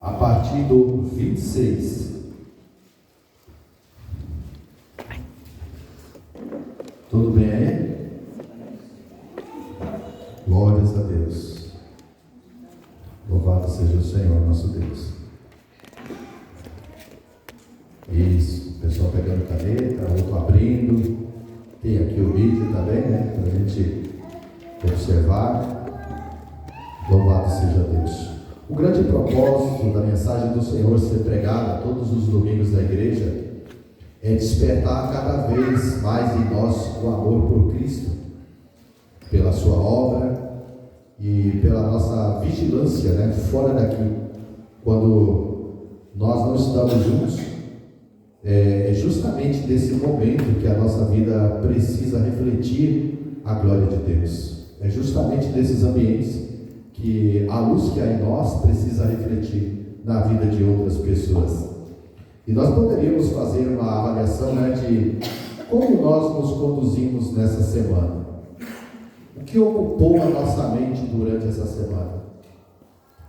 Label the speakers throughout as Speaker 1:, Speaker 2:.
Speaker 1: a partir do 26. Tudo bem aí? Glórias a Deus. Louvado seja o Senhor, nosso Deus. Isso, o pessoal pegando caneta, outro abrindo. Tem aqui o vídeo também, né? Para a gente observar. Louvado seja Deus. O grande propósito da mensagem do Senhor ser pregada todos os domingos da igreja é despertar cada vez mais em nós o amor por Cristo, pela sua obra e pela nossa vigilância, né, fora daqui. Quando nós não estamos juntos, é justamente nesse momento que a nossa vida precisa refletir a glória de Deus. É justamente nesses ambientes que a luz que há em nós precisa refletir na vida de outras pessoas. E nós poderíamos fazer uma avaliação, né, de como nós nos conduzimos nessa semana. O que ocupou a nossa mente durante essa semana?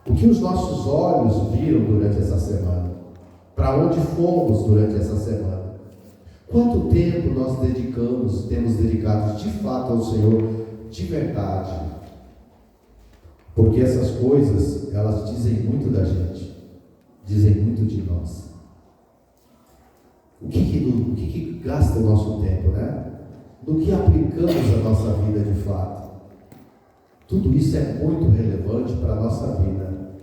Speaker 1: O que os nossos olhos viram durante essa semana? Para onde fomos durante essa semana? Quanto tempo nós temos dedicado de fato ao Senhor, de verdade? Porque essas coisas, elas dizem muito da gente, dizem muito de nós. O que gasta o nosso tempo, né? No que aplicamos a nossa vida de fato. Tudo isso é muito relevante para a nossa vida,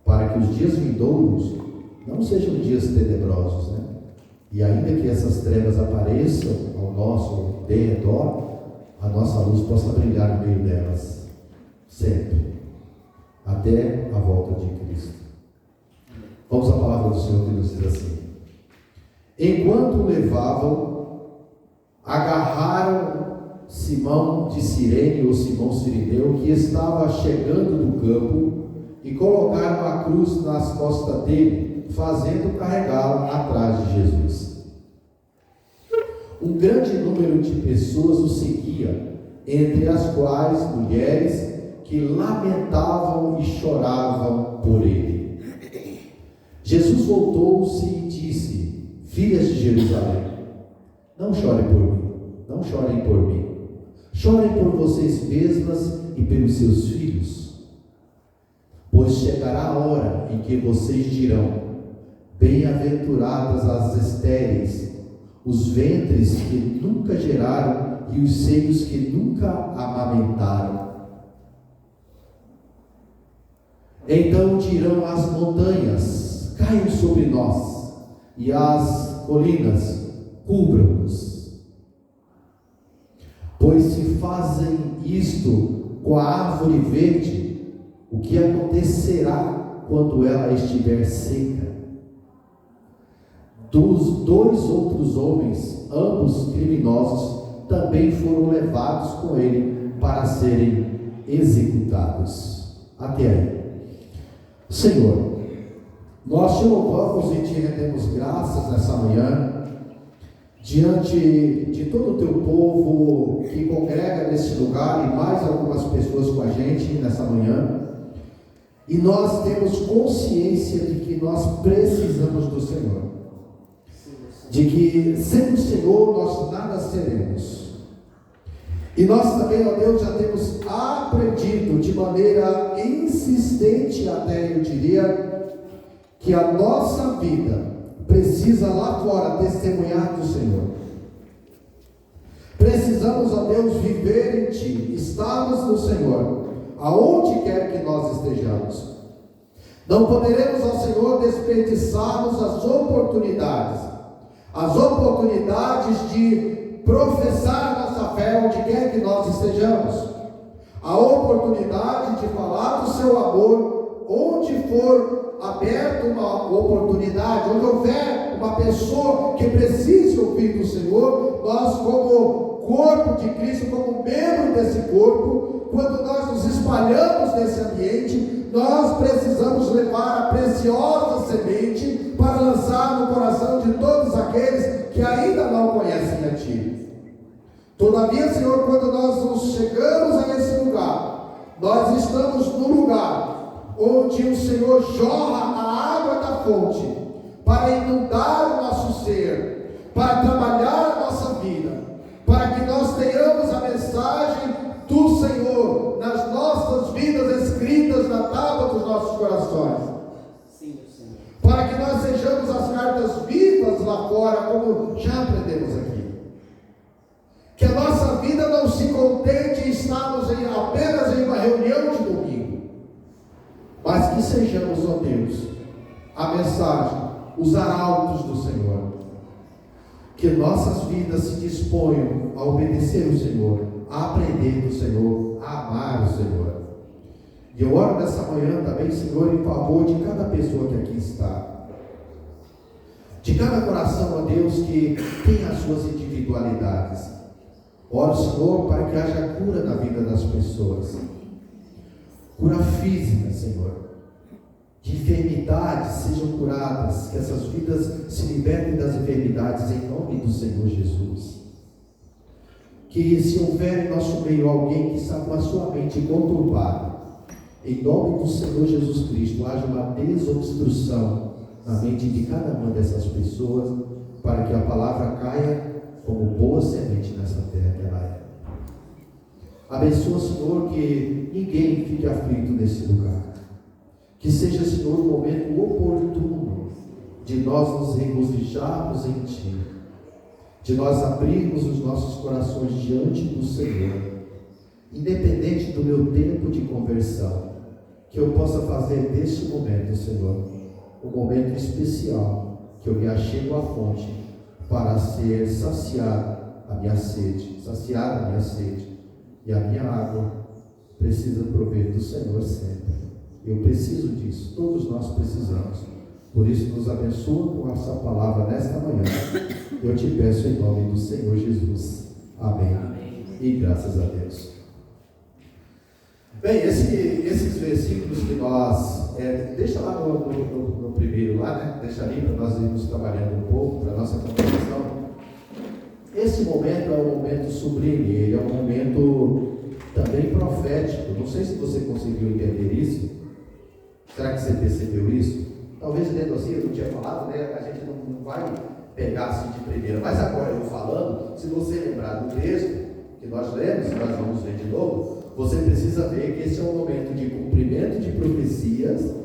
Speaker 1: para que os dias vindouros não sejam dias tenebrosos, né? E ainda que essas trevas apareçam ao nosso derredor, a nossa luz possa brilhar no meio delas, sempre, até a volta de Cristo. Vamos à palavra do Senhor que nos diz assim: enquanto o levavam, agarraram Simão de Cirene, ou Simão Cirineu, que estava chegando do campo, e colocaram a cruz nas costas dele, fazendo carregá-la atrás de Jesus. Um grande número de pessoas o seguia, entre as quais mulheres que lamentavam e choravam por ele. Jesus voltou-se e disse: filhas de Jerusalém, não chorem por mim, não chorem por mim, chorem por vocês mesmas e pelos seus filhos, pois chegará a hora em que vocês dirão: bem-aventuradas as estéreis, os ventres que nunca geraram e os seios que nunca amamentaram. Então dirão as montanhas: caiam sobre nós, e as colinas: cubram-nos. Pois se fazem isto com a árvore verde, o que acontecerá quando ela estiver seca? Dos dois outros homens, ambos criminosos, também foram levados com ele para serem executados. Até aí. Senhor, nós te louvamos e te rendemos graças nessa manhã, diante de todo o teu povo que congrega nesse lugar e mais algumas pessoas com a gente nessa manhã, e nós temos consciência de que nós precisamos do Senhor, de que sem o Senhor nós nada seremos. E nós também, ó Deus, já temos aprendido de maneira insistente, até eu diria, que a nossa vida precisa lá fora testemunhar do Senhor. Precisamos, ó Deus, viver em Ti, estarmos no Senhor, aonde quer que nós estejamos. Não poderemos, ó Senhor, desperdiçarmos as oportunidades de professar a nossa fé onde quer que nós estejamos, a oportunidade de falar do seu amor onde for aberta uma oportunidade, onde houver uma pessoa que precise ouvir do Senhor. Nós, como corpo de Cristo, como membro desse corpo, quando nós nos espalhamos nesse ambiente, nós precisamos levar a preciosa semente para lançar no coração de todos aqueles que ainda não conhecem a Ti. Todavia, Senhor, quando nós nos chegamos a esse lugar, nós estamos no lugar onde o Senhor jorra a fonte para inundar o nosso ser, para trabalhar a nossa vida, para que nós tenhamos a mensagem do Senhor nas nossas vidas escritas na tábua dos nossos corações.
Speaker 2: Sim, Senhor.
Speaker 1: Para que nós sejamos as cartas vivas lá fora, como já aprendemos aqui. Que a nossa vida não se contente em estarmos apenas em uma reunião de domingo, mas que sejamos, ó Deus, a mensagem, os arautos do Senhor. Que nossas vidas se disponham a obedecer o Senhor, a aprender do Senhor, a amar o Senhor. E eu oro nessa manhã também, Senhor, em favor de cada pessoa que aqui está, de cada coração, ó Deus, que tem as suas individualidades. Oro, Senhor, para que haja cura na vida das pessoas, cura física, Senhor, que enfermidades sejam curadas, que essas vidas se libertem das enfermidades em nome do Senhor Jesus. Que se houver em nosso meio alguém que está com a sua mente conturbada, em nome do Senhor Jesus Cristo, haja uma desobstrução na mente de cada uma dessas pessoas, para que a palavra caia como boa semente nessa terra que ela é. Abençoa, Senhor, que ninguém fique aflito nesse lugar. Que seja, Senhor, o momento oportuno de nós nos regozijarmos em Ti, de nós abrirmos os nossos corações diante do Senhor, independente do meu tempo de conversão, que eu possa fazer deste momento, Senhor, um momento especial, que eu me achego à fonte para ser saciada a minha sede, e a minha água precisa prover do Senhor sempre. Eu preciso disso, todos nós precisamos. Por isso, nos abençoa com essa palavra nesta manhã. Eu te peço em nome do Senhor Jesus. Amém. Amém. E graças a Deus. Bem, esses versículos que nós... deixa lá no primeiro lá, né? Deixa ali para nós irmos trabalhando um pouco, para a nossa compreensão. Esse momento é um momento sublime, ele é um momento também profético. Não sei se você conseguiu entender isso. Será que você percebeu isso? Talvez lendo assim, eu não tinha falado, né? A gente não vai pegar assim de primeira. Mas agora eu falando, se você lembrar do texto que nós lemos, nós vamos ler de novo, você precisa ver que esse é um momento de cumprimento de profecias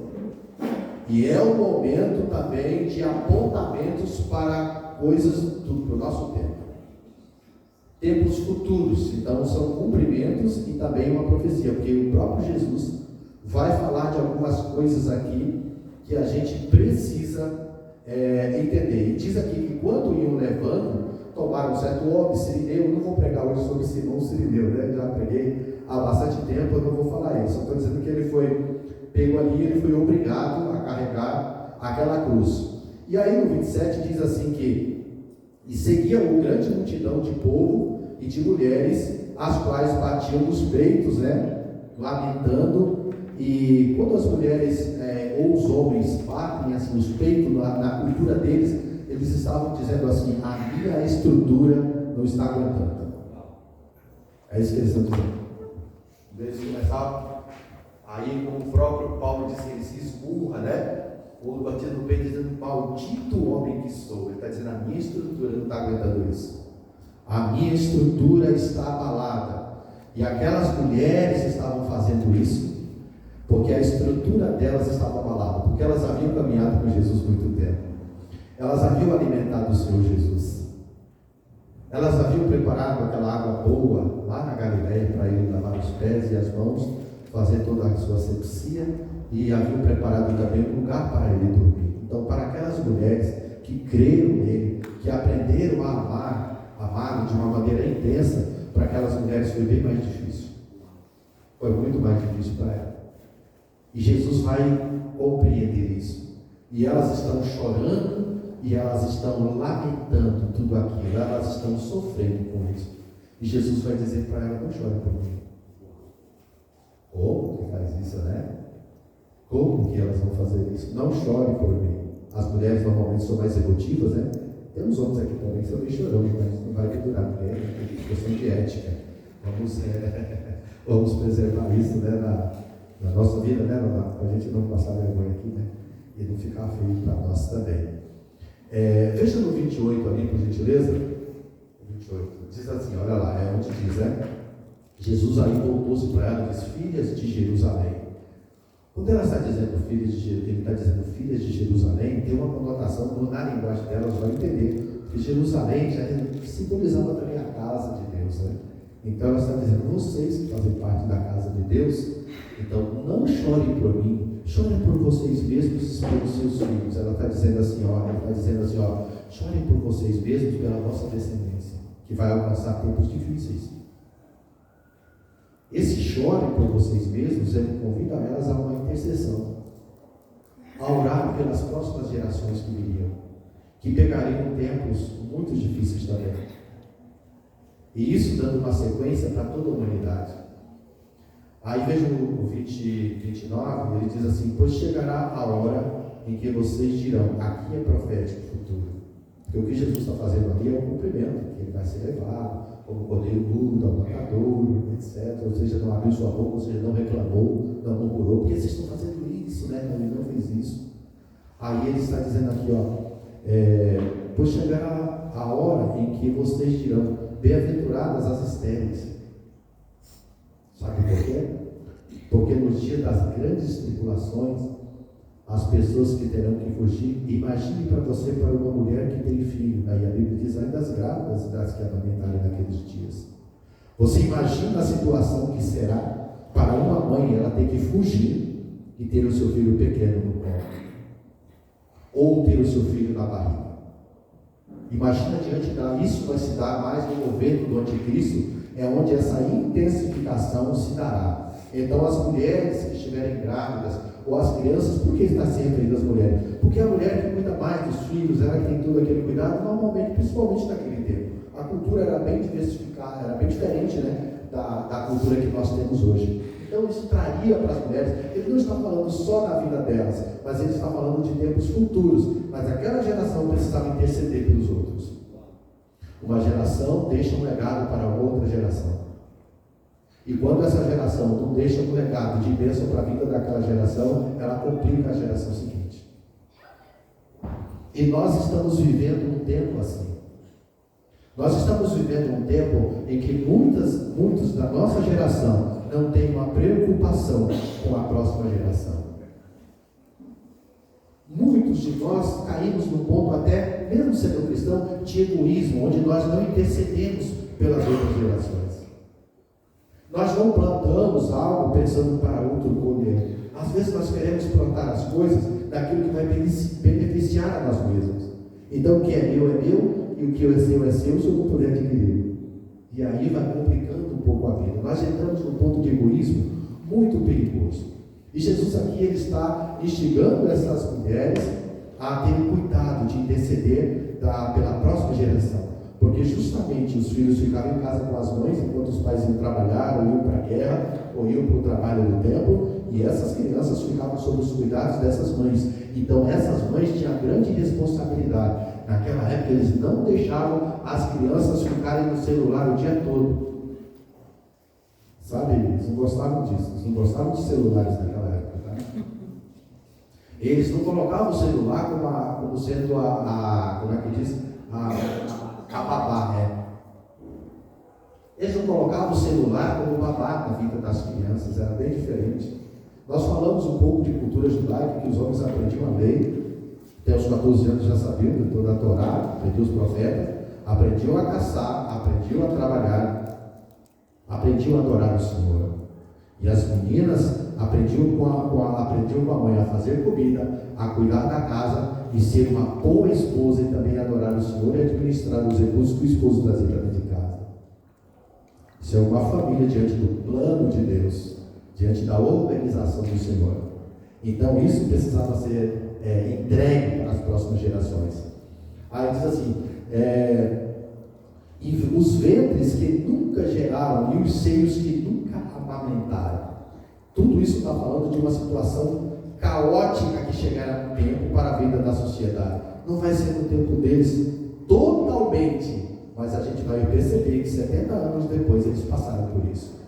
Speaker 1: e é um momento também de apontamentos para coisas do nosso tempo. Tempos futuros, então são cumprimentos e também uma profecia, porque o próprio Jesus vai falar de algumas coisas aqui que a gente precisa entender. E diz aqui que quando iam levando, tomaram um certo homem, sirineu. Eu não vou pregar hoje sobre Simão Sirineu, né? Já preguei há bastante tempo, eu não vou falar isso. Só estou dizendo que ele foi pego ali, ele foi obrigado a carregar aquela cruz. E aí no 27 diz assim que e seguia uma grande multidão de povo e de mulheres, as quais batiam nos peitos, né? Lamentando. E quando as mulheres ou os homens batem assim, os peitos na cultura deles, eles estavam dizendo assim: a minha estrutura não está aguentando. É isso que eles estão dizendo. Eles começavam, aí como o próprio Paulo disse, ele se esmurra, né? O batido no peito dizendo: maldito homem que sou. Ele está dizendo: a minha estrutura não está aguentando isso. A minha estrutura está abalada. E aquelas mulheres estavam fazendo isso porque a estrutura delas estava abalada, porque elas haviam caminhado com Jesus muito tempo, elas haviam alimentado o Senhor Jesus, elas haviam preparado aquela água boa lá na Galileia para ele lavar os pés e as mãos, fazer toda a sua asepsia, e haviam preparado também um lugar para ele dormir. Então, para aquelas mulheres que creram nele, que aprenderam a amá-lo de uma maneira intensa, para aquelas mulheres foi bem mais difícil, foi muito mais difícil para elas. E Jesus vai compreender isso. E elas estão chorando e elas estão lamentando tudo aquilo. Elas estão sofrendo com isso. E Jesus vai dizer para elas: não chore por mim. Como que faz isso, né? Como que elas vão fazer isso? Não chore por mim. As mulheres normalmente são mais emotivas, né? Tem uns homens aqui também que são bem chorões, mas não vai durar, porque é questão de ética. Vamos preservar isso, né? Na nossa vida, né? Para a gente não passar vergonha aqui, né? e não ficar feio para nós também. Veja no 28 ali, por gentileza. 28, diz assim, olha lá, é onde diz, Jesus aí voltou-se para ela e diz, filhas de Jerusalém. Quando ela está dizendo ele está dizendo filhas de Jerusalém, tem uma conotação, na linguagem delas vai entender, que Jerusalém já simbolizava também a casa de Deus, né? Então ela está dizendo, vocês que fazem parte da casa de Deus, então não chorem por mim, chorem por vocês mesmos e pelos seus filhos. Ela está dizendo assim, chorem por vocês mesmos pela vossa descendência, que vai alcançar tempos difíceis. Esse chorem por vocês mesmos, ele convida elas a uma intercessão, a orar pelas próximas gerações que viriam, que pegariam tempos muito difíceis também. E isso dando uma sequência para toda a humanidade. Aí veja o 29, ele diz assim, pois chegará a hora em que vocês dirão, aqui é profético o futuro. Porque o que Jesus está fazendo ali é um cumprimento, que ele vai ser levado, como o cordeiro mudo, ao matadouro, etc. Ou seja, não abriu sua boca, ou seja, não reclamou, não murmurou, porque vocês estão fazendo isso, né? Ele não fez isso. Aí ele está dizendo aqui, pois chegará a hora em que vocês dirão, bem-aventuradas as estéreis. Sabe por quê? Porque nos dias das grandes tribulações, as pessoas que terão que fugir, imagine para você, para uma mulher que tem filho, aí a Bíblia diz ainda das grávidas e das que amamentarem naqueles dias. Você imagina a situação que será para uma mãe, ela ter que fugir e ter o seu filho pequeno no colo, ou ter o seu filho na barriga. Imagina diante dela, isso vai se dar mais no governo do anticristo, é onde essa intensificação se dará. Então as mulheres que estiverem grávidas, ou as crianças, por que está sempre aí das mulheres? Porque a mulher que cuida mais dos filhos, ela que tem todo aquele cuidado, normalmente, principalmente naquele tempo. A cultura era bem diversificada, era bem diferente, né, da cultura que nós temos hoje. Então isso traria para as mulheres, ele não está falando só da vida delas, mas ele está falando de tempos futuros. Mas aquela geração precisava interceder pelos outros. Uma geração deixa um legado para outra geração. E quando essa geração não deixa um legado de bênção para a vida daquela geração, ela complica a geração seguinte. E nós estamos vivendo um tempo assim. Nós estamos vivendo um tempo em que muitos da nossa geração não têm uma preocupação com a próxima geração. Muitos de nós caímos no ponto, até mesmo sendo cristão, de egoísmo, onde nós não intercedemos pelas outras gerações. Nós não plantamos algo pensando para outro colher. Às vezes nós queremos plantar as coisas daquilo que vai beneficiar a nós mesmos. Então o que é meu, e o que é seu, se eu não puder adquirir. E aí vai complicando um pouco a vida. Nós entramos num ponto de egoísmo muito perigoso. E Jesus aqui ele está instigando essas mulheres a terem cuidado de interceder pela próxima geração. Porque justamente os filhos ficavam em casa com as mães, enquanto os pais iam trabalhar, ou iam para a guerra, ou iam para o trabalho do templo, e essas crianças ficavam sob os cuidados dessas mães. Então essas mães tinham grande responsabilidade. Naquela época eles não deixavam as crianças ficarem no celular o dia todo. Sabe, eles não gostavam disso, eles não gostavam de celulares naquela época, tá? Eles não colocavam o celular como sendo como é que diz? A babá, né? Eles não colocavam o celular como babá na vida das crianças, era bem diferente. Nós falamos um pouco de cultura judaica, que os homens aprendiam a lei, até os 14 anos já sabiam de toda a Torá, aprendiam os profetas, aprendiam a caçar, aprendiam a trabalhar, aprendiam a adorar o Senhor. E as meninas aprendiam com a mãe a fazer comida, a cuidar da casa e ser uma boa esposa e também adorar o Senhor e administrar os recursos que o esposo trazia para dentro de casa. Isso é uma família diante do plano de Deus, diante da organização do Senhor. Então isso precisava ser entregue para as próximas gerações. Aí diz assim, e os ventres que nunca geraram e os seios que nunca amamentaram. Tudo isso está falando de uma situação caótica que chegará no tempo para a vida da sociedade. Não vai ser no tempo deles totalmente, mas a gente vai perceber que 70 anos depois eles passaram por isso.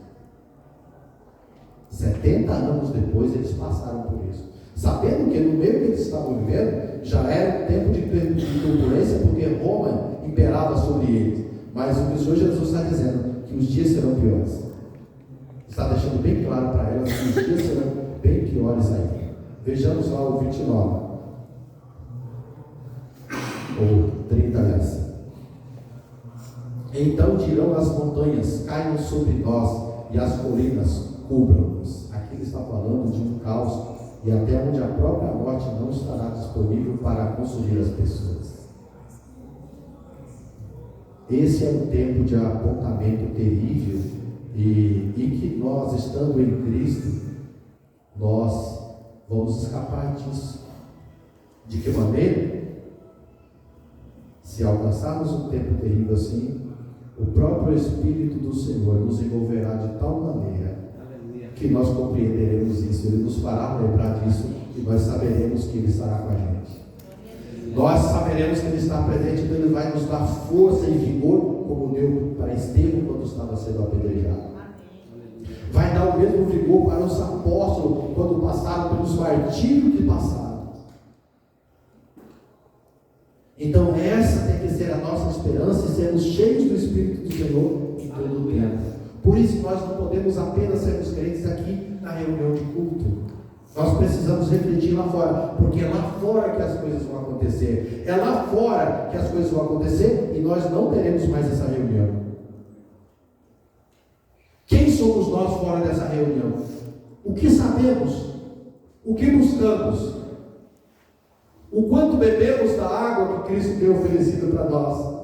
Speaker 1: 70 anos depois eles passaram por isso. sabendo que no meio que eles estavam vivendo, já era um tempo de turbulência, porque Roma imperava sobre eles. Mas o que o Senhor Jesus está dizendo, que os dias serão piores. Está deixando bem claro para elas que os dias serão bem piores ainda. Vejamos lá o 29. Ou 30, aliás. Então dirão as montanhas, caiam sobre nós, e as colinas cubram-nos. Aqui ele está falando de um caos, e até onde a própria morte não estará disponível para consumir as pessoas. Esse é um tempo de apontamento terrível, e que nós, estando em Cristo, nós vamos escapar disso. De que maneira? Se alcançarmos um tempo terrível assim, o próprio Espírito do Senhor nos envolverá de tal maneira que nós compreenderemos isso. Ele nos fará lembrar disso e nós saberemos que Ele estará com a gente. Nós saberemos que Ele está presente, então Ele vai nos dar força e vigor, como deu para Estevão quando estava sendo apedrejado. Vai dar o mesmo vigor para os apóstolos quando passaram pelos martírios que passaram. Então essa tem que ser a nossa esperança, e sermos cheios do Espírito do Senhor em todo o tempo. Por isso nós não podemos apenas sermos crentes aqui na reunião de culto. Nós precisamos refletir lá fora, porque é lá fora que as coisas vão acontecer. É lá fora que as coisas vão acontecer e nós não teremos mais essa reunião. Quem somos nós fora dessa reunião? O que sabemos? O que buscamos? O quanto bebemos da água que Cristo tem oferecido para nós?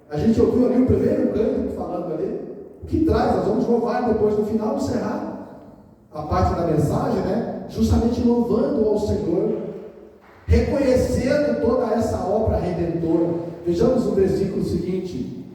Speaker 1: A gente ouviu ali o primeiro cântico falando ali. O que traz? Nós vamos louvar depois no final, encerrar a parte da mensagem, né? Justamente louvando ao Senhor, reconhecendo toda essa obra redentora. Vejamos o versículo seguinte.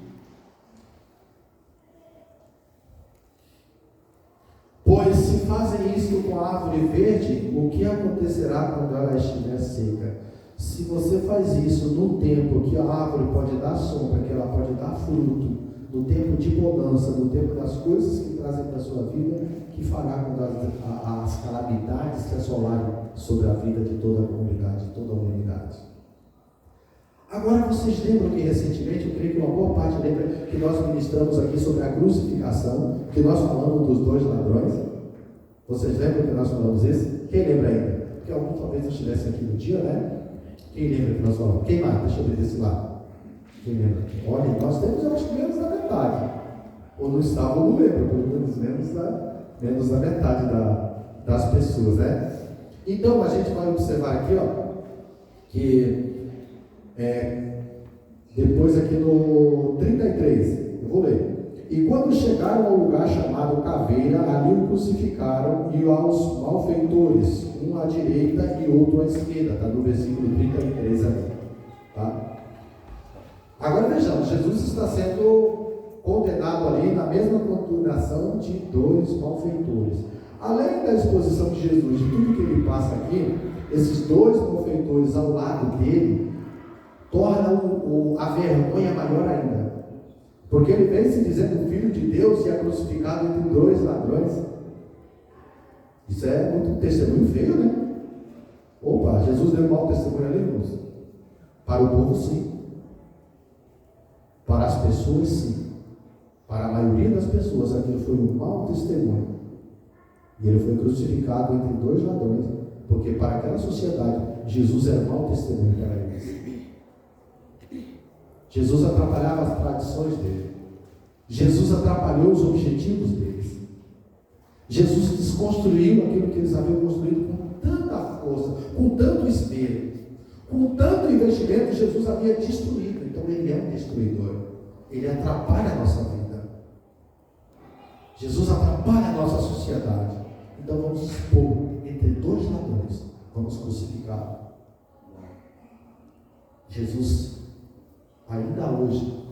Speaker 1: Pois se fazem isto com a árvore verde, o que acontecerá quando ela estiver seca? Se você faz isso no tempo que a árvore pode dar sombra, que ela pode dar fruto, no tempo de bonança, no tempo das coisas que trazem para a sua vida, que fará quando as calamidades se assolarem sobre a vida de toda a comunidade, de toda a humanidade. Agora vocês lembram que recentemente, eu creio que uma boa parte lembra que nós ministramos aqui sobre a crucificação, que nós falamos dos 2 ladrões? Vocês lembram que nós falamos isso? Quem lembra ainda? Porque alguns talvez estivessem aqui no dia, né? Quem lembra que nós falamos? Quem mais? Deixa eu ver desse lado. Quem lembra? Olha, nós temos, eu acho que menos da metade. Ou não estava ou não lembra, pelo menos menos da metade das pessoas, né? Então, a gente vai observar aqui, ó, que depois aqui no 33, eu vou ler. E quando chegaram ao lugar chamado Caveira, ali o crucificaram, e aos malfeitores, um à direita e outro à esquerda, está no versículo 33 ali, tá? Agora vejamos, Jesus está sendo condenado ali na mesma condenação de 2 malfeitores. Além da exposição de Jesus, de tudo que ele passa aqui, esses 2 malfeitores ao lado dele, tornam a vergonha maior ainda. Porque ele vem se dizendo filho de Deus e é crucificado entre 2 ladrões. Isso é muito testemunho feio, né? Opa, Jesus deu mau testemunho ali, irmãos? Para o povo, sim. Para as pessoas, sim. Para a maioria das pessoas, aquilo foi um mau testemunho. E ele foi crucificado entre 2 ladrões, porque para aquela sociedade, Jesus era mau testemunho para eles. Jesus atrapalhava as tradições dele. Jesus atrapalhou os objetivos deles. Jesus desconstruiu aquilo que eles haviam construído com tanta força, com tanto esmero, com tanto investimento. Jesus havia destruído. Então ele é um destruidor. Ele atrapalha a nossa vida. Jesus atrapalha a nossa sociedade. Então vamos expor entre 2 ladrões, vamos crucificá-lo. Jesus, ainda hoje,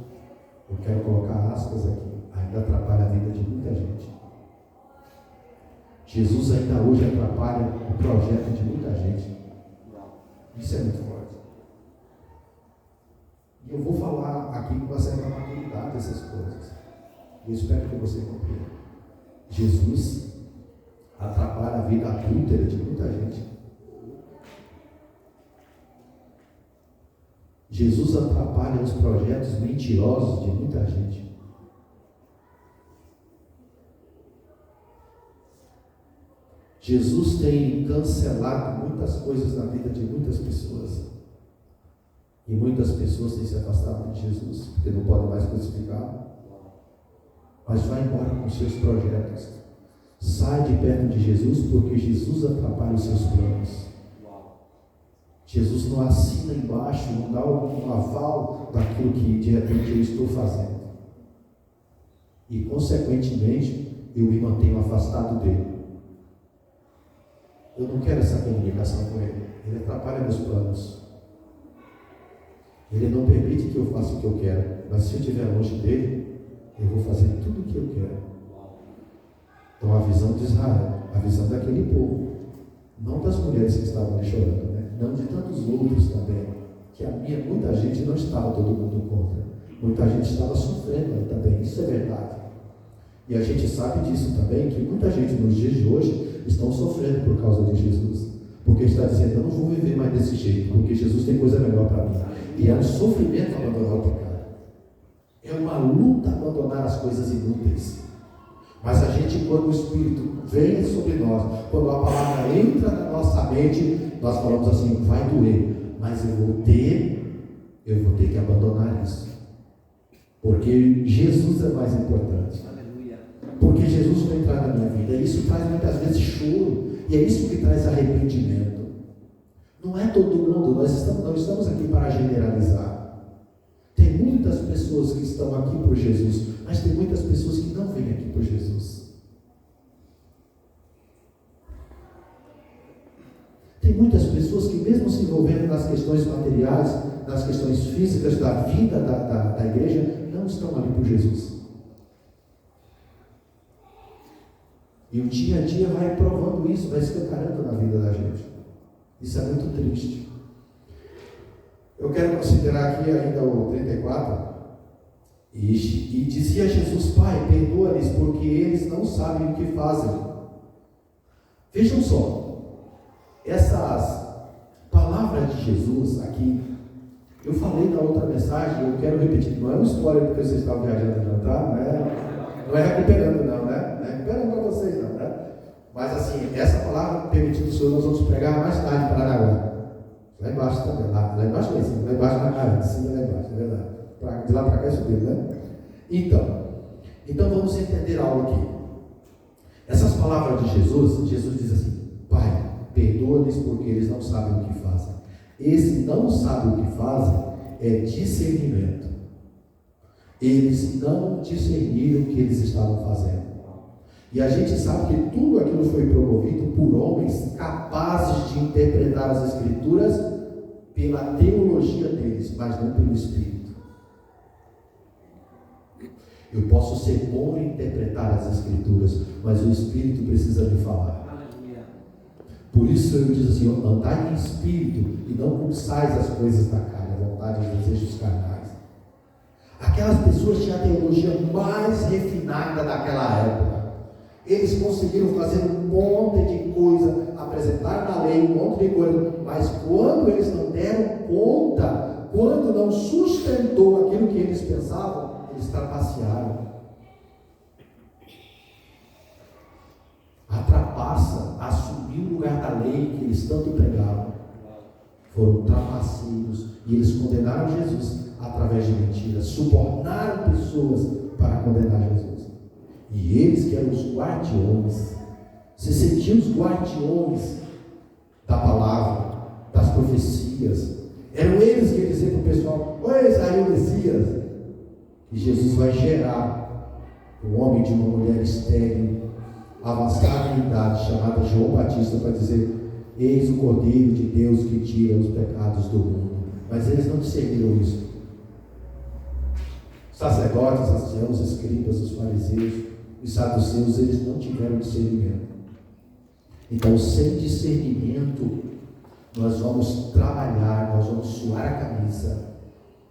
Speaker 1: eu quero colocar aspas aqui, ainda atrapalha a vida de muita gente. Jesus ainda hoje atrapalha o projeto de muita gente. Isso é muito forte. E eu vou falar aqui com uma certa maturidade essas coisas. Eu espero que você compreenda. Jesus atrapalha a vida adúltera de muita gente. Jesus atrapalha os projetos mentirosos de muita gente. Jesus tem cancelado muitas coisas na vida de muitas pessoas. E muitas pessoas têm se afastado de Jesus, porque não podem mais crucificá-lo. Mas vai embora com seus projetos. Sai de perto de Jesus, porque Jesus atrapalha os seus planos. Jesus não assina embaixo, não dá um aval daquilo que de repente eu estou fazendo. E consequentemente, eu me mantenho afastado dele. Eu não quero essa comunicação com ele. Ele atrapalha meus planos. Ele não permite que eu faça o que eu quero. Mas se eu estiver longe dele, eu vou fazer tudo o que eu quero. Então a visão de Israel, a visão daquele povo, não das mulheres que estavam ali chorando, né? Não de tantos outros também, que muita gente não estava todo mundo contra. Muita gente estava sofrendo também, isso é verdade. E a gente sabe disso também, que muita gente nos dias de hoje estão sofrendo por causa de Jesus. Porque está dizendo, eu não vou viver mais desse jeito, porque Jesus tem coisa melhor para mim. E é um sofrimento abandonar o pecado. É uma luta abandonar as coisas inúteis. Mas a gente, quando o Espírito vem sobre nós, quando a palavra entra na nossa mente, nós falamos assim, vai doer, mas eu vou ter que abandonar isso. Porque Jesus é mais importante. Porque Jesus vai entrar na minha vida. E isso traz muitas vezes choro. E é isso que traz arrependimento. Não é todo mundo, não estamos aqui para generalizar. Tem muitas pessoas que estão aqui por Jesus, mas tem muitas pessoas que não vêm aqui por Jesus. Tem muitas pessoas que, mesmo se envolvendo nas questões materiais, nas questões físicas da vida da igreja, não estão ali por Jesus. E o dia a dia vai provando isso, vai escancarando na vida da gente. Isso é muito triste. Eu quero considerar aqui ainda o 34. E dizia Jesus, Pai, perdoa-lhes, porque eles não sabem o que fazem. Vejam só, essas palavras de Jesus aqui, eu falei na outra mensagem, eu quero repetir, não é uma história porque vocês estavam viajando a jantar, não é recuperando não, né? Não é recuperando para vocês não, né? Mas assim, essa palavra, permitindo o Senhor, nós vamos pregar mais tarde para Aranaguá. Lá embaixo também, lá embaixo mesmo, lá embaixo na área, de cima lá embaixo, é verdade. De lá para cá é subir, né? Então vamos entender algo aqui. Essas palavras de Jesus diz assim, Pai, perdoa-lhes porque eles não sabem o que fazem. Esse não sabe o que fazem é discernimento. Eles não discerniram o que eles estavam fazendo. E a gente sabe que tudo aquilo foi promovido por homens capazes de interpretar as Escrituras pela teologia deles, mas não pelo Espírito. Eu posso ser bom em interpretar as Escrituras, mas o Espírito precisa me falar. Por isso eu digo assim, andai em Espírito e não cobiçais as coisas da carne, a vontade e os desejos carnais. Aquelas pessoas tinham a teologia mais refinada daquela época. Eles conseguiram fazer um monte de coisa, apresentar na lei um monte de coisa, mas quando eles não deram conta, quando não sustentou aquilo que eles pensavam, eles trapacearam. A trapaça assumiu o lugar da lei que eles tanto pregavam. Foram trapaceiros e eles condenaram Jesus através de mentiras, subornaram pessoas para condenar Jesus. E eles que eram os guardiões, se sentiam os guardiões da palavra, das profecias. Eram eles que diziam para o pessoal, oi, saiu o Messias. E Jesus vai gerar um homem de uma mulher estéril, avançada em idade, chamada João Batista, para dizer, eis o Cordeiro de Deus que tira os pecados do mundo. Mas eles não discerniram isso. Os sacerdotes, os anciãos, os escribas, os fariseus, os saduceus, eles não tiveram discernimento. Então, sem discernimento, nós vamos trabalhar, nós vamos suar a camisa,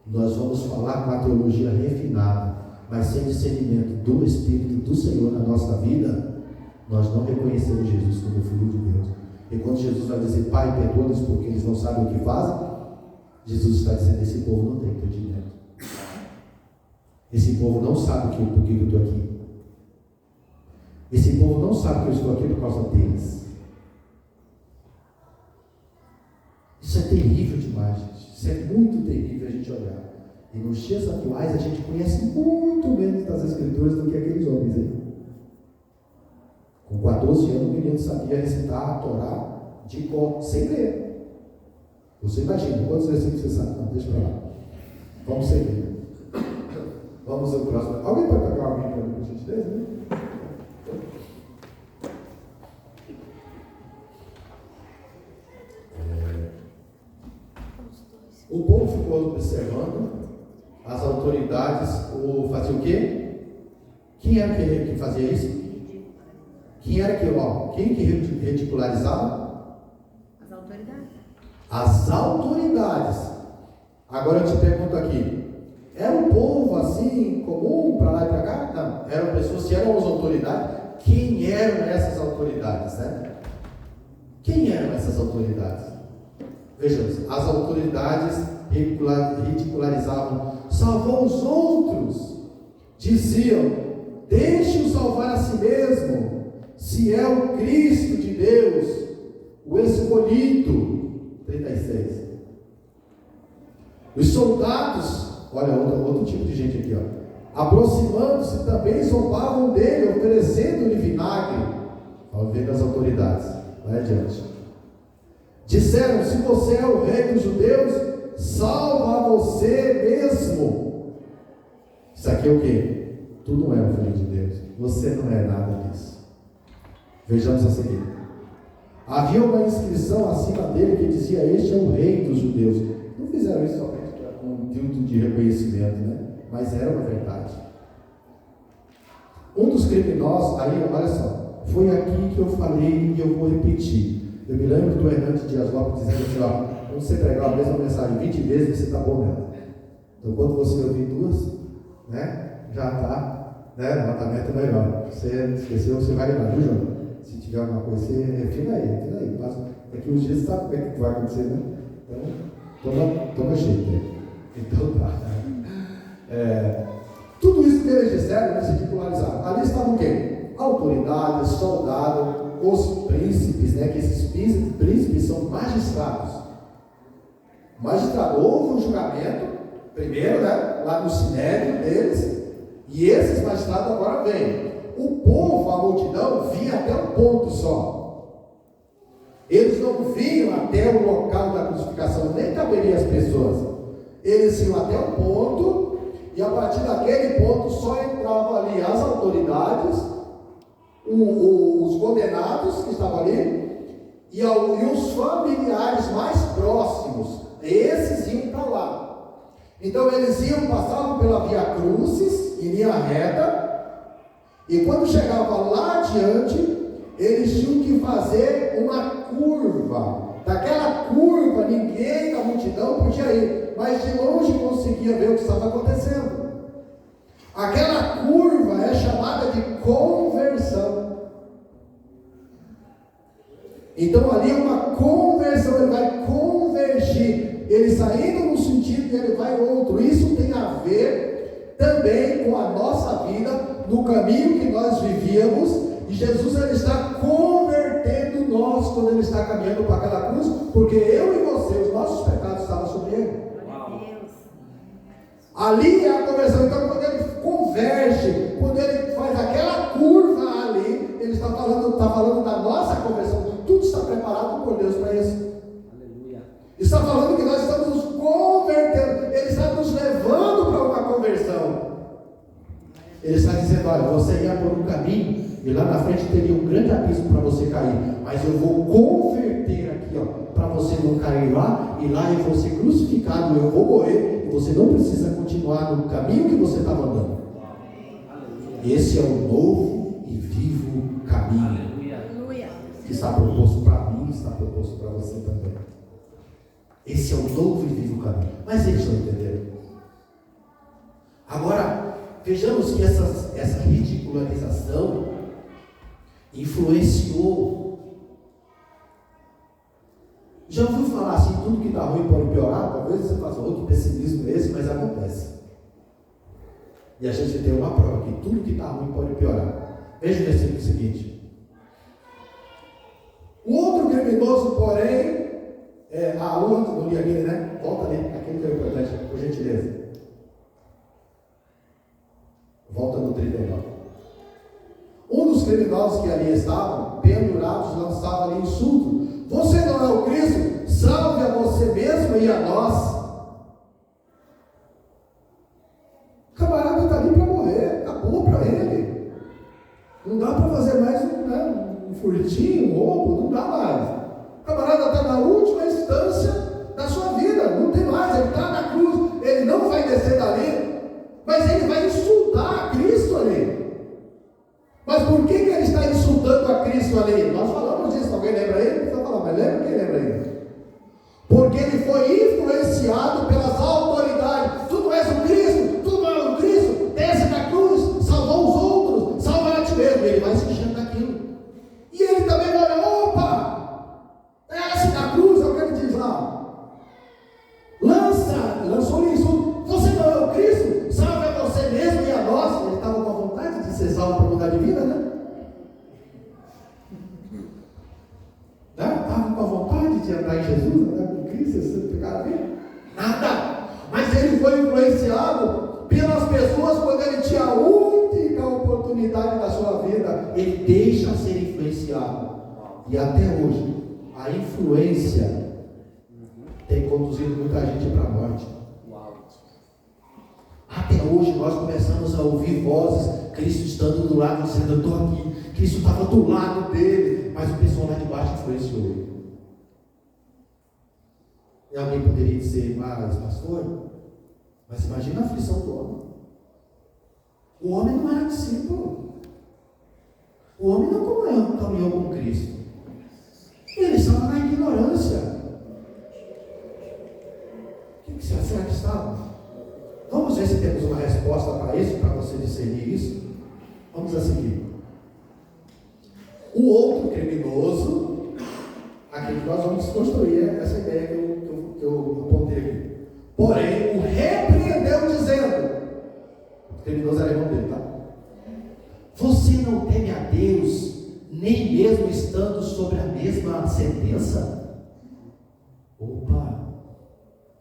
Speaker 1: nós vamos falar com a teologia refinada, mas sem discernimento do Espírito do Senhor na nossa vida, nós não reconhecemos Jesus como Filho de Deus. E quando Jesus vai dizer, Pai, perdoa-lhes porque eles não sabem o que fazem, Jesus está dizendo: esse povo não tem entendimento. Esse povo não sabe por que eu estou aqui. Esse povo não sabe que eu estou aqui por causa deles. Isso é terrível demais, gente. Isso é muito terrível a gente olhar. E nos dias atuais a gente conhece muito menos das Escrituras do que aqueles homens aí. Com 14 anos o menino sabia recitar a Torá de cor, sem ler. Você imagina, quantos versículos você sabe? Não, deixa para lá. Vamos seguir. Vamos ao próximo. Alguém pode pegar alguém para mim, por gentileza, né? O povo ficou observando as autoridades, fazia o quê? Quem era que fazia isso? Quem era quem que ridicularizava?
Speaker 2: As autoridades.
Speaker 1: As autoridades. Agora eu te pergunto aqui: era um povo assim, comum, para lá e para cá? Não, eram pessoas que eram as autoridades. Quem eram essas autoridades, né? Quem eram essas autoridades? Vejamos, as autoridades ridicularizavam, salvou os outros, diziam: deixe-o salvar a si mesmo, se é o Cristo de Deus, o escolhido. 36. Os soldados, olha outro tipo de gente aqui, aproximando-se também zombavam dele, oferecendo-lhe vinagre. Ao ver das autoridades, vai adiante. Disseram: se você é o rei dos judeus, salva você mesmo. Isso aqui é o quê? Tu não é o filho de Deus, você não é nada disso. Vejamos a seguir. Havia uma inscrição acima dele que dizia: este é o rei dos judeus. Não fizeram isso somente com um intuito de reconhecimento, né? Mas era uma verdade. Um dos criminosos, aí olha só, foi aqui que eu falei e eu vou repetir. Eu me lembro do Hernandes Dias Lopes dizendo assim: quando você pregar a mesma mensagem 20 vezes, você está bom nela. Então, quando você ouvir duas, né, já está, né, o tratamento melhor. Você esqueceu, você vai lembrar, viu, João? Se tiver alguma coisa, você refina aí. Daqui uns dias você sabe como é que vai acontecer, né? Então, toma jeito. Então, tá. Tudo isso que eles disseram, eles se ridicularizaram. Ali estavam o quê? Autoridades, soldados, os príncipes, né? Que esses príncipes são magistrados. Houve um julgamento, primeiro, né? Lá no sinédrio deles, e esses magistrados agora vêm. O povo, a multidão, vinha até um ponto só. Eles não vinham até o local da crucificação, nem caberia as pessoas. Eles iam até um ponto, e a partir daquele ponto só entravam ali as autoridades, os condenados que estavam ali, e os familiares mais próximos. Esses iam para lá. Então eles passavam pela Via Crucis, em linha reta, e quando chegava lá adiante, eles tinham que fazer uma curva. Daquela curva, ninguém da multidão podia ir, mas de longe conseguia ver o que estava acontecendo. Aquela curva é chamada de conversão. Então ali é uma conversão, ele vai convergir, ele saindo num sentido e ele vai no outro. Isso tem a ver também com a nossa vida, no caminho que nós vivíamos, e Jesus ele está convertendo nós quando ele está caminhando para aquela cruz, porque eu e você, os nossos pecados estavam sobre ele. Ali é a conversão. Então quando ele converge, quando ele faz aquela curva ali, ele está falando da nossa conversão. Tudo está preparado por Deus para isso. Aleluia. Está falando que nós estamos nos convertendo, ele está nos levando para uma conversão. Ele está dizendo: olha, você ia por um caminho e lá na frente teria um grande abismo para você cair, mas eu vou converter aqui, para você não cair lá, e lá eu vou ser crucificado, eu vou morrer, e você não precisa continuar no caminho que você estava andando. Esse é o novo e vivo caminho que está proposto para mim, está proposto para você também. Esse é o novo e vivo caminho. Mas eles não entenderam. Agora, vejamos que essa ridicularização influenciou. Já ouviu falar assim: tudo que está ruim pode piorar? Talvez você fale E a gente tem uma prova que tudo que está ruim pode piorar. Veja o versículo seguinte. O outro criminoso, porém, o outro, não li aquele, né? Volta ali, aquele que é importante, por gentileza. Volta no 39. Um dos criminosos que ali estavam, pendurados, lançava ali insulto. Você não é o Cristo? Salve a você mesmo e a nós. O camarada está ali para morrer, acabou para ele. Não dá para fazer mais um furtinho, um roubo, não dá mais. O camarada está na última instância da sua vida, não tem mais, ele está na cruz, ele não vai descer dali, mas ele vai insultar a Cristo ali. Mas por que ele está insultando a Cristo ali? Nós falamos disso, alguém lembra aí? Não precisa falar, mas lembra? Quem lembra aí? Porque ele foi influenciado pelas autoridades. Tu não és o Cristo, tu não é o Cristo, desce da cruz, salvou os outros, salva a ti mesmo. Ele vai se enchendo daquilo. E ele também olha, opa, desce da cruz, é o que ele diz lá. Lançou-lhe insulto. Você não é o Cristo? Salve a você mesmo e a nós. Ele estava com a vontade de ser salvo para mudar de vida, né? Estava com a vontade de andar em Jesus, andar com Cristo, santificar a vida? Nada. Mas ele foi influenciado pelas pessoas quando ele tinha a única oportunidade da sua vida. Ele deixa ser influenciado. E até hoje, a influência tem conduzido muita gente para a morte. Até hoje nós começamos a ouvir vozes, Cristo estando do lado, dizendo, eu estou aqui. Cristo estava do lado dele, mas o pessoal lá de baixo influenciou ele. E alguém poderia dizer, mas pastor, mas imagina a aflição do homem. O homem não era discípulo. O homem não caminhou com Cristo. Ele estava na ignorância. O que será que estava? Vamos ver se temos uma resposta para isso, para você discernir isso. Vamos a seguir. O outro criminoso, aqui que nós vamos construir essa ideia que eu apontei aqui. Porém, o repreendeu dizendo, o criminoso era irmão dele, tá? Você não teme a Deus, nem mesmo estando sobre a mesma sentença? Opa!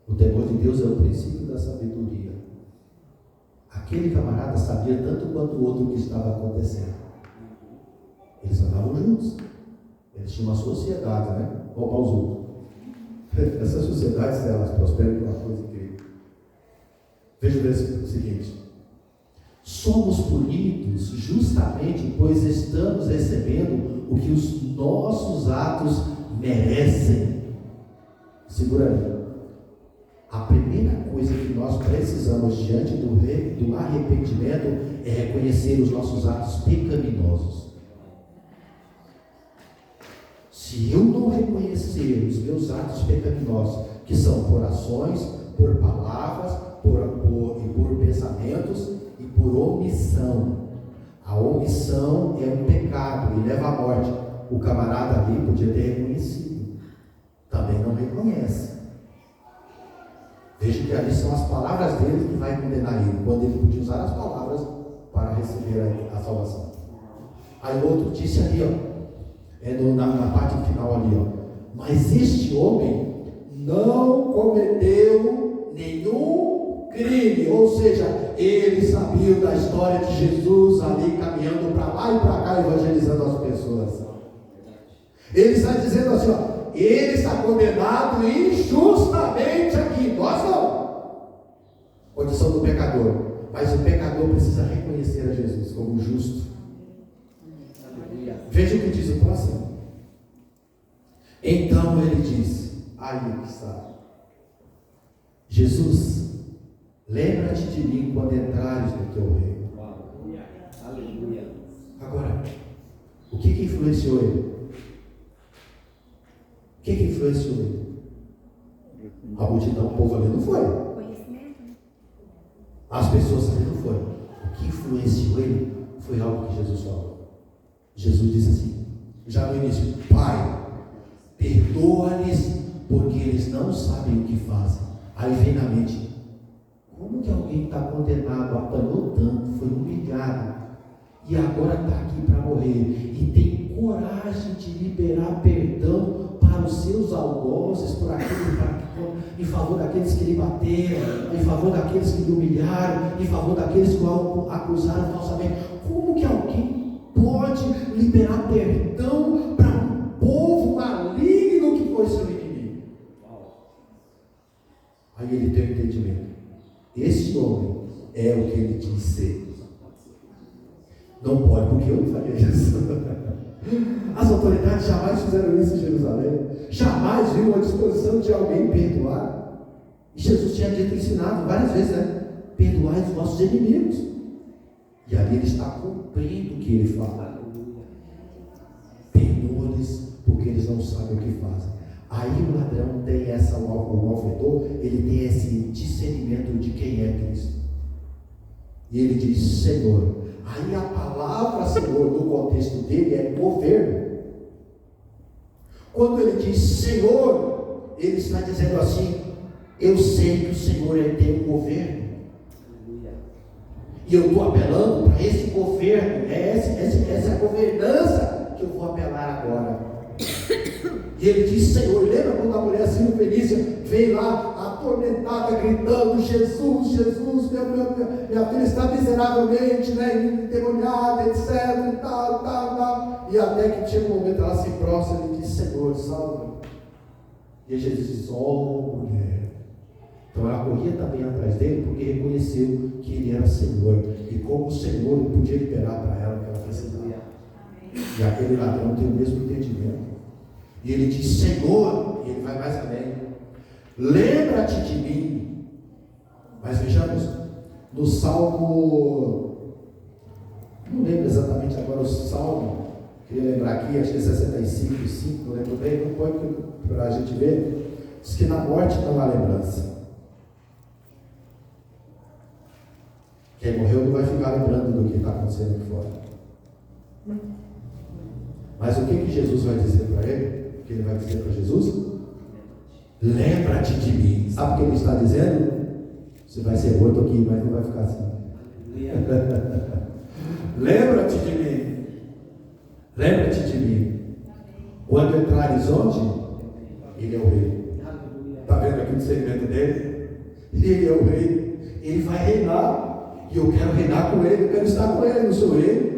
Speaker 1: O temor de Deus é o princípio da sabedoria. Aquele camarada sabia tanto quanto o outro o que estava acontecendo. Eles andavam juntos. Eles tinham uma sociedade, né? Olha para os outros. Essas sociedades, elas prosperam por uma coisa incrível. Veja o versículo seguinte. Somos punidos justamente pois estamos recebendo o que os nossos atos merecem. Segura aí. A primeira coisa que nós precisamos diante do arrependimento é reconhecer os nossos atos pecaminosos. Se eu não reconhecer os meus atos pecaminosos, que são por ações, por palavras, por pensamentos e por omissão. A omissão é um pecado e leva à morte. O camarada ali podia ter reconhecido, também não reconhece. Veja que ali são as palavras dele que vai condenar ele, quando ele podia usar as palavras para receber a salvação. Aí o outro disse ali, na parte final ali, mas este homem não cometeu nenhum crime, ou seja, ele sabia da história de Jesus ali caminhando para lá e para cá evangelizando as pessoas. Ele está dizendo assim, ele está condenado injustamente aqui, nós não. Condição do pecador, mas o pecador precisa reconhecer a Jesus como justo. Veja o que diz o próximo. Então ele diz, aí está, Jesus, lembra-te de mim quando entrares no teu reino. Aleluia. Agora, o que influenciou ele? O que influenciou ele? A multidão, o povo ali não foi. As pessoas ali não foram. O que influenciou ele foi algo que Jesus falou. Jesus disse assim, já no início, Pai, perdoa-lhes, porque eles não sabem o que fazem. Aí vem na mente, como
Speaker 2: Como que alguém está condenado, apanhou tanto, foi humilhado, e agora está aqui para morrer, e tem coragem de liberar perdão para os seus algozes, em favor daqueles que lhe bateram, em favor daqueles que lhe humilharam, em favor daqueles que o acusaram falsamente? Como que alguém pode liberar perdão para um povo maligno que foi seu inimigo? Aí ele tem o entendimento. Esse homem é o que ele diz ser. Não pode, porque eu não faria isso. As autoridades jamais fizeram isso em Jerusalém. Jamais viram a disposição de alguém perdoar. E Jesus tinha dito, ensinado várias vezes, né? Perdoai os vossos inimigos. E ali ele está cumprindo o que ele fala. Perdoa-lhes, porque eles não sabem o que fazem. Aí o ladrão tem o malfeitor, ele tem esse discernimento de quem é Cristo. E ele diz, Senhor. Aí a palavra Senhor, no contexto dele, é governo. Quando ele diz Senhor, ele está dizendo assim, eu sei que o Senhor tem um governo. E eu estou apelando para esse governo, essa governança que eu vou apelar agora. E ele diz, Senhor, lembra quando a mulher Fenícia veio lá atormentada, gritando, Jesus, Jesus, minha filha está miseravelmente, endemoniada, etc, e tal. E até que chega um momento, ela se prostra e diz, Senhor, salva. E aí Jesus diz, mulher. Então ela corria também atrás dele, porque reconheceu que ele era Senhor. E como o Senhor ele podia liberar para ela o que ela precisava. E aquele ladrão tem o mesmo entendimento. E ele diz, Senhor, e ele vai mais além, lembra-te de mim. Mas vejamos, no Salmo, não lembro exatamente agora o Salmo, queria lembrar aqui, acho que é 65, 5, não lembro bem, não põe para a gente ver, diz que na morte não há lembrança. Quem morreu não vai ficar lembrando do que está acontecendo aqui fora. Mas o que Jesus vai dizer para ele? O que ele vai dizer para Jesus? Lembra-te de mim. Sabe o que ele está dizendo? Você vai ser morto aqui, mas não vai ficar assim. Lembra-te de mim. Lembra-te de mim. Quando entrares onde? Ele é o rei. Está vendo aqui o discernimento dele? Ele é o rei. Ele vai reinar. E eu quero reinar com ele. Eu quero estar com ele, não sou ele.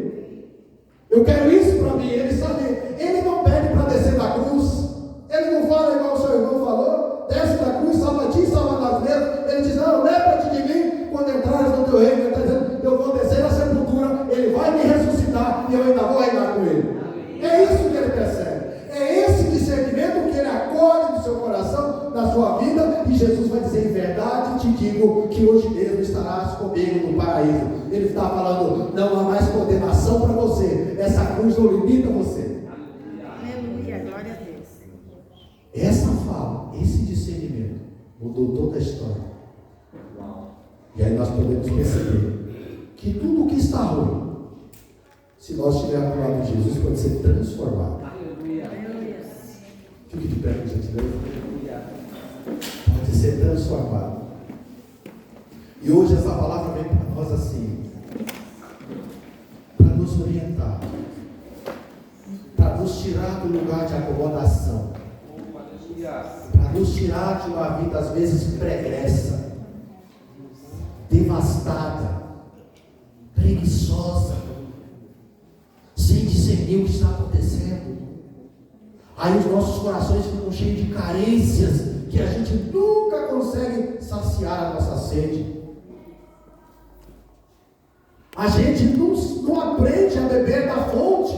Speaker 2: Eu quero isso para mim. Ele sabe. Ele não pede para descer da cruz. Ele não fala igual o seu irmão falou. Desce da cruz, salva ti, salva nós mesmos. Ele diz, não, lembra-te de mim quando entrares no teu reino. Ele está dizendo, eu vou descer na sepultura. Ele vai me ressuscitar e eu ainda vou reinar com ele. É isso que ele percebe. É esse discernimento que ele acolhe no seu coração, na sua vida. E Jesus vai dizer, em verdade te digo que hoje mesmo estarás comigo no paraíso. Ele está falando, não há mais condenação para você. Essa cruz não limita você.
Speaker 3: Aleluia, glória a Deus.
Speaker 2: Essa fala, esse discernimento mudou toda a história. E aí nós podemos perceber que tudo que está ruim, se nós estivermos do lado de Jesus, pode ser transformado. Fique de pé, por gentileza. Pode ser transformado. E hoje essa palavra vem para nós assim, para nos orientar, para nos tirar do lugar de acomodação, para nos tirar de uma vida às vezes pregressa, devastada, preguiçosa, sem discernir o que está acontecendo. Aí os nossos corações ficam cheios de carências que a gente nunca consegue saciar a nossa sede. A gente não aprende a beber da fonte.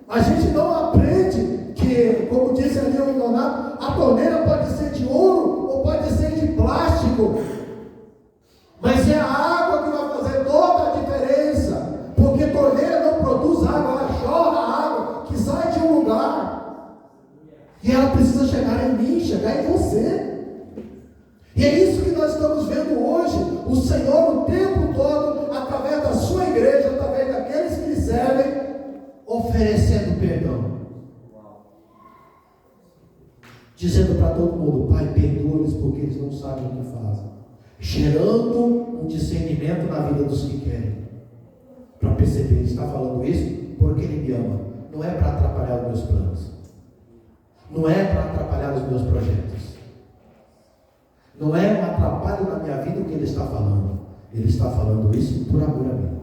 Speaker 2: A gente não aprende que, como disse ali o Leonardo, a torneira pode ser de ouro ou pode ser de plástico. Mas é a água que vai fazer toda a diferença. Porque torneira não produz água, ela jorra água que sai de um lugar. E ela precisa chegar em mim, chegar em você. E é isso que nós estamos vendo hoje. O Senhor o tempo todo, através da sua igreja, através daqueles que lhe servem, oferecendo perdão. Dizendo para todo mundo, Pai, perdoa-lhes porque eles não sabem o que fazem. gerando um discernimento na vida dos que querem, para perceber, ele está falando isso porque ele me ama, não é para atrapalhar os meus planos, não é para atrapalhar os meus projetos, não é um atrapalho na minha vida o que ele está falando. Ele está falando isso por amor a mim,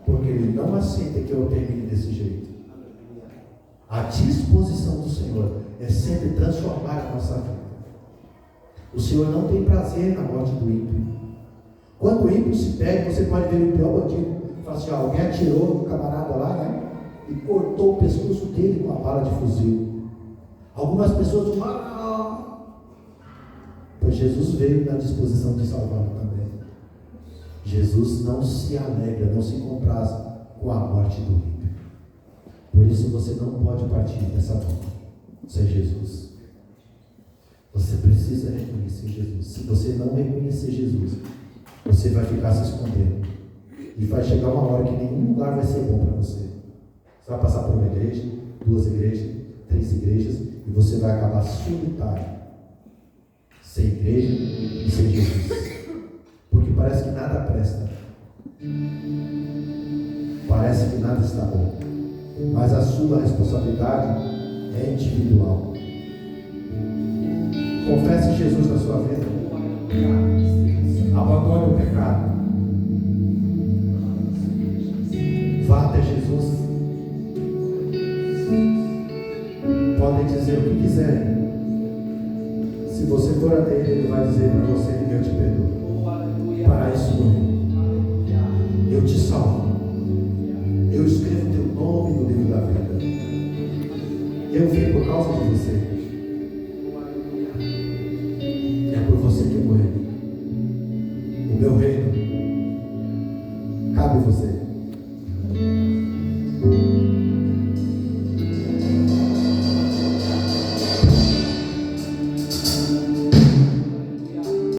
Speaker 2: porque ele não aceita que eu termine desse jeito. A disposição do Senhor é sempre transformar a nossa vida. O Senhor não tem prazer na morte do ímpio. Quando o ímpio se perde, você pode ver o pior bandido. Fala assim, alguém atirou no camarada lá, né? E cortou o pescoço dele com a bala de fuzil. Algumas pessoas dizem, pois Jesus veio na disposição de salvá-lo também. Jesus não se alegra, não se compraz com a morte do ímpio. Por isso você não pode partir dessa mão sem Jesus. Você precisa reconhecer Jesus. Se você não reconhecer Jesus, você vai ficar se escondendo. E vai chegar uma hora que nenhum lugar vai ser bom para você. Você vai passar por uma igreja, 2 igrejas, 3 igrejas, e você vai acabar solitário, sem igreja e sem Jesus. Porque parece que nada presta. Parece que nada está bom. Mas a sua responsabilidade é individual. Confesse Jesus na sua vida. Abandone o pecado. Vá até Jesus. Podem dizer o que quiserem. Se você for até Ele, Ele vai dizer para você que eu te perdoo. Para isso morri. Eu te salvo. Eu escrevo teu nome no livro da vida. Eu vim por causa de você. É por você que eu morri. O meu reino cabe a você.